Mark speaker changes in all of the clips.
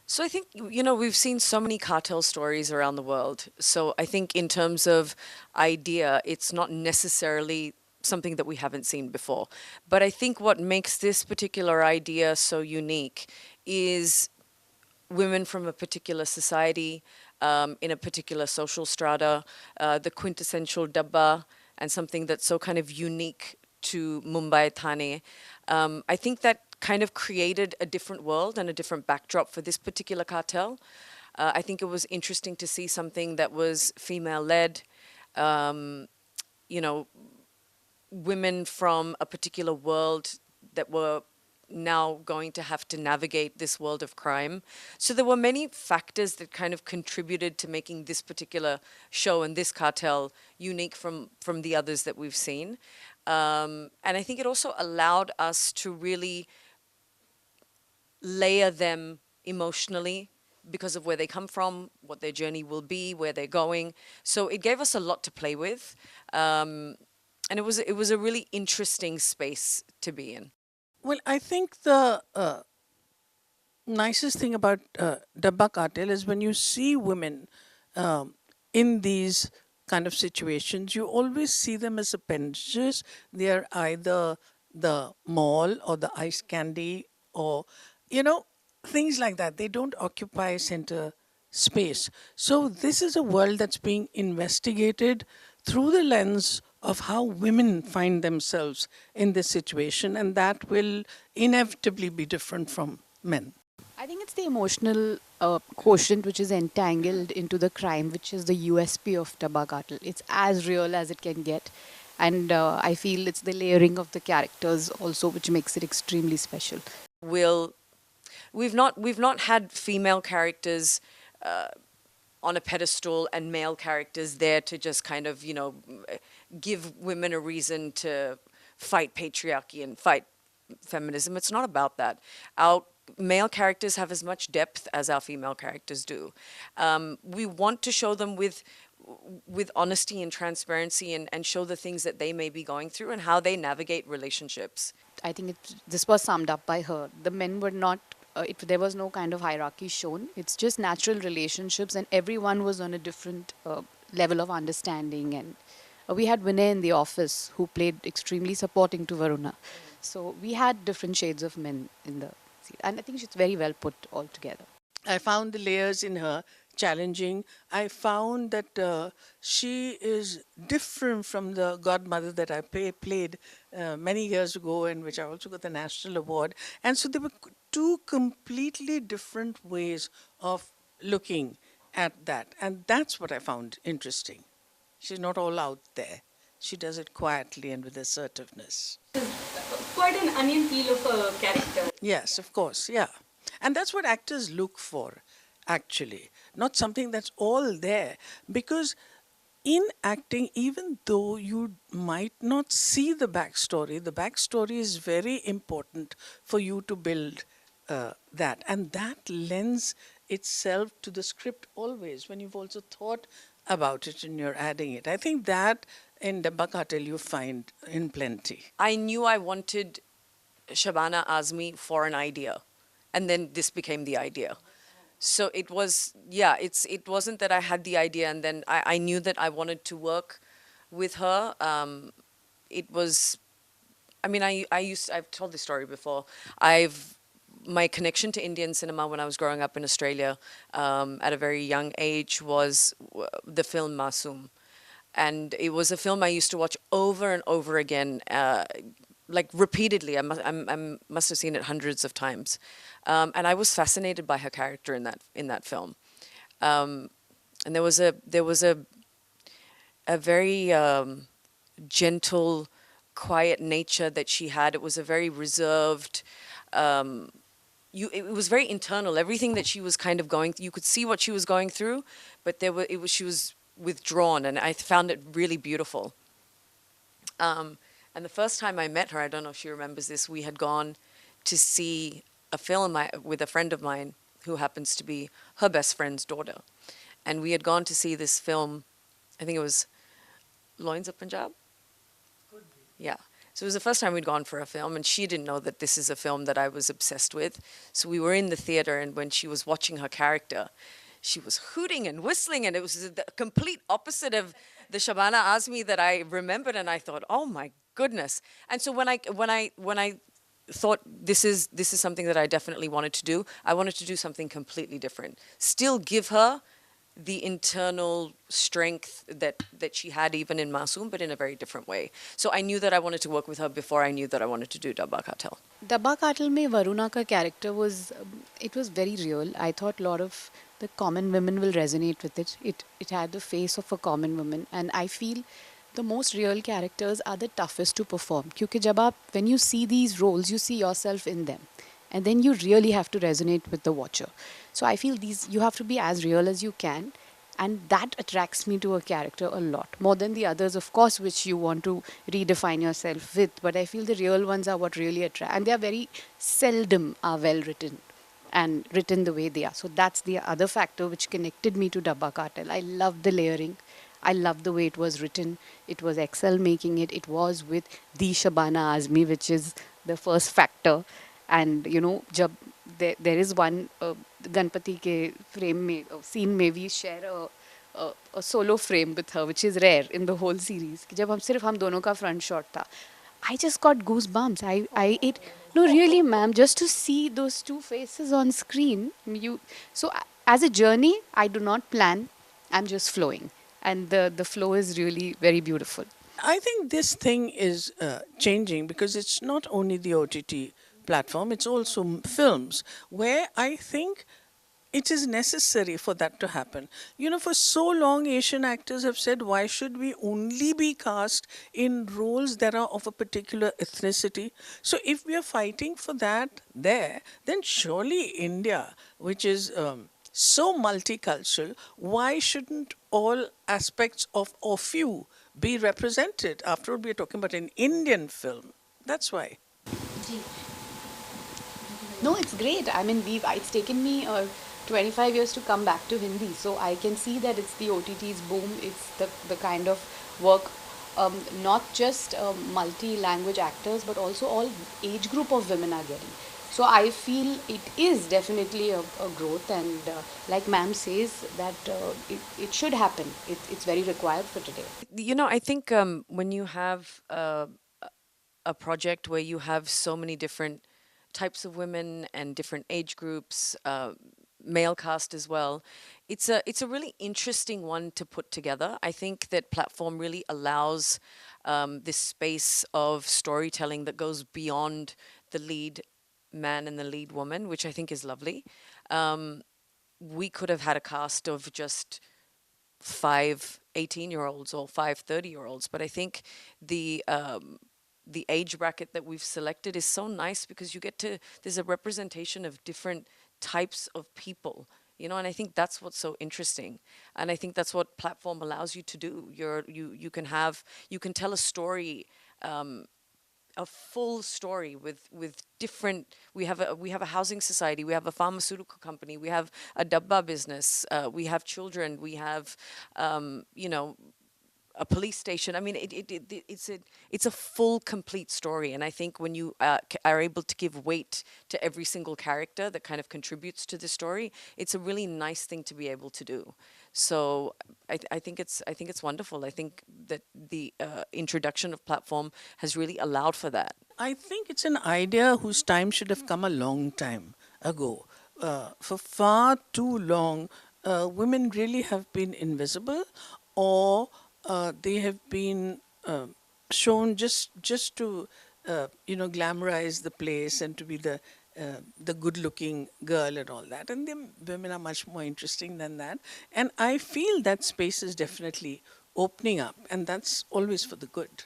Speaker 1: So I think, we've seen so many cartel stories around the world. So I think in terms of idea, it's not necessarily something that we haven't seen before. But I think what makes this particular idea so unique is women from a particular society, in a particular social strata, the quintessential dabba, and something that's so kind of unique to Mumbai, Thane. I think that kind of created a different world and a different backdrop for this particular cartel. I think it was interesting to see something that was female led, um, you know, women from a particular world that were now going to have to navigate this world of crime. So there were many factors that kind of contributed to making this particular show and this cartel unique from the others that we've seen. And I think it also allowed us to really layer them emotionally because of where they come from, what their journey will be, where they're going. So it gave us a lot to play with. And it was a really interesting space to be in.
Speaker 2: Well, I think the nicest thing about Dabba Cartel is when you see women in these kind of situations, you always see them as appendages. They are either the mall or the ice candy or, you know, things like that. They don't occupy center space. So this is a world that's being investigated through the lens of how women find themselves in this situation, and that will inevitably be different from men.
Speaker 3: I think it's the emotional quotient which is entangled into the crime, which is the USP of Dabba Cartel. It's as real as it can get. And I feel it's the layering of the characters also which makes it extremely special.
Speaker 1: We'll we've not had female characters on a pedestal and male characters there to just kind of give women a reason to fight patriarchy and fight feminism. It's not about that. Our male characters have as much depth as our female characters do. We want to show them with honesty and transparency, and show the things that they may be going through and how they navigate relationships.
Speaker 3: I think this was summed up by her. The men were not, there was no kind of hierarchy shown. It's just natural relationships, and everyone was on a different level of understanding. And we had Vinay in the office who played extremely supporting to Varuna. So we had different shades of men in the scene. And I think she's very well put all together.
Speaker 2: I found the layers in her challenging. I found that she is different from the godmother that I played many years ago, and which I also got the national award. And so there were two completely different ways of looking at that. And that's what I found interesting. She's not all out there. She does it quietly and with assertiveness.
Speaker 4: Quite an onion peel of a character.
Speaker 2: Yes, of course, yeah. And that's what actors look for, actually, not something that's all there. Because in acting, even though you might not see the backstory is very important for you to build that. And that lends itself to the script always when you've also thought about it and you're adding it. I think that in Dabba Cartel you find in plenty.
Speaker 1: I knew I wanted Shabana Azmi for an idea, and then this became the idea. So it was, yeah, it wasn't that I had the idea and then I knew that I wanted to work with her. It was, I mean, I've told this story before. My connection to Indian cinema when I was growing up in Australia at a very young age was the film Masoom. And it was a film I used to watch over and over again, like repeatedly. I must have seen it hundreds of times. And I was fascinated by her character in that film. And there was a very gentle, quiet nature that she had. It was a very reserved. It was very internal. Everything that she was kind of going, you could see what she was going through, but she was withdrawn, and I found it really beautiful. And the first time I met her, I don't know if she remembers this, we had gone to see a film with a friend of mine who happens to be her best friend's daughter. And we had gone to see this film, I think it was Loins of Punjab? Could be. Yeah. So it was the first time we'd gone for a film, and she didn't know that this is a film that I was obsessed with. So we were in the theater, and when she was watching her character, she was hooting and whistling, and it was the complete opposite of the Shabana Azmi that I remembered, and I thought, oh my goodness. And so when I thought this is something that I definitely wanted to do, I wanted to do something completely different. Still give her the internal strength that she had even in Masoom, but in a very different way. So I knew that I wanted to work with her before I knew that I wanted to do Dabba Cartel.
Speaker 3: Dabba Cartel mein Varuna ka character was, it was very real. I thought a lot of the common women will resonate with it. It had the face of a common woman, and I feel the most real characters are the toughest to perform. Because when you see these roles, you see yourself in them, and then you really have to resonate with the watcher. So I feel these, you have to be as real as you can, and that attracts me to a character a lot more than the others, of course, which you want to redefine yourself with. But I feel the real ones are what really attract, and they are very seldom are well written and written the way they are. So that's the other factor which connected me to Dabba Cartel. I love the layering. I love the way it was written. It was Excel making it. It was with the Shabana Azmi, which is the first factor. And you know, there is one Ganpati ke frame mein, scene में we share a solo frame with her, which is rare in the whole series. कि जब सिर्फ हम दोनों का front shot था, I just got goosebumps. It no really, ma'am, just to see those two faces on screen. So as a journey, I do not plan. I'm just flowing, and the flow is really very beautiful.
Speaker 2: I think this thing is changing because it's not only the OTT platform, it's also films, where I think it is necessary for that to happen. You know, for so long, Asian actors have said, why should we only be cast in roles that are of a particular ethnicity? So if we are fighting for that there, then surely India, which is so multicultural, why shouldn't all aspects of few be represented? After all, we are talking about an Indian film. That's why.
Speaker 3: No, it's great. I mean, it's taken me 25 years to come back to Hindi, so I can see that it's the OTT's boom. It's the kind of work, not just multi-language actors, but also all age group of women are getting. So I feel it is definitely a growth, and like ma'am says, that it should happen. It's very required for today.
Speaker 1: You know, I think when you have a project where you have so many different types of women and different age groups, male cast as well, it's a really interesting one to put together. I think that platform really allows this space of storytelling that goes beyond the lead man and the lead woman, which I think is lovely. We could have had a cast of just 5 18-year-olds or 5 30-year-olds, but I think the age bracket that we've selected is so nice because there's a representation of different types of people, you know, and I think that's what's so interesting. And I think that's what platform allows you to do. You can tell a story, a full story with different. We have a housing society, we have a pharmaceutical company, we have a dabba business, we have children, we have you know, a police station. I mean, it's a full, complete story. And I think when you are able to give weight to every single character that kind of contributes to the story, it's a really nice thing to be able to do. So I think it's wonderful. I think that the introduction of platform has really allowed for that.
Speaker 2: I think it's an idea whose time should have come a long time ago. For far too long, women really have been invisible, or they have been shown just to glamorize the place and to be the good-looking girl and all that. And the women are much more interesting than that. And I feel that space is definitely opening up, and that's always for the good.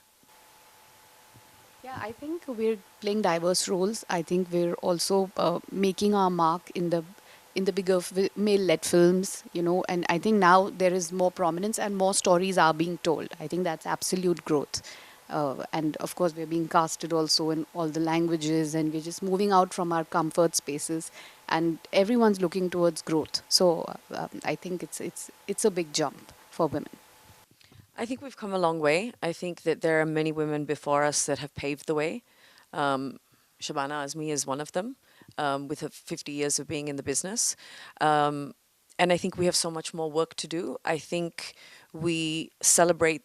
Speaker 3: Yeah, I think we're playing diverse roles. I think we're also making our mark in the bigger male-led films, you know, and I think now there is more prominence and more stories are being told. I think that's absolute growth. And of course, we're being casted also in all the languages, and we're just moving out from our comfort spaces, and everyone's looking towards growth. So I think it's a big jump for women.
Speaker 1: I think we've come a long way. I think that there are many women before us that have paved the way. Shabana Azmi is one of them, with her 50 years of being in the business. And I think we have so much more work to do. I think we celebrate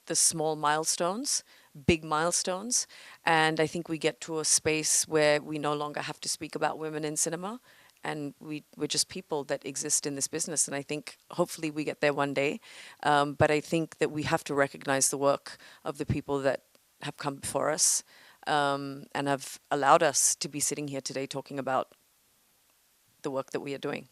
Speaker 1: the small milestones, big milestones, and I think we get to a space where we no longer have to speak about women in cinema, and we're just people that exist in this business, and I think hopefully we get there one day. But I think that we have to recognize the work of the people that have come before us, and have allowed us to be sitting here today talking about the work that we are doing.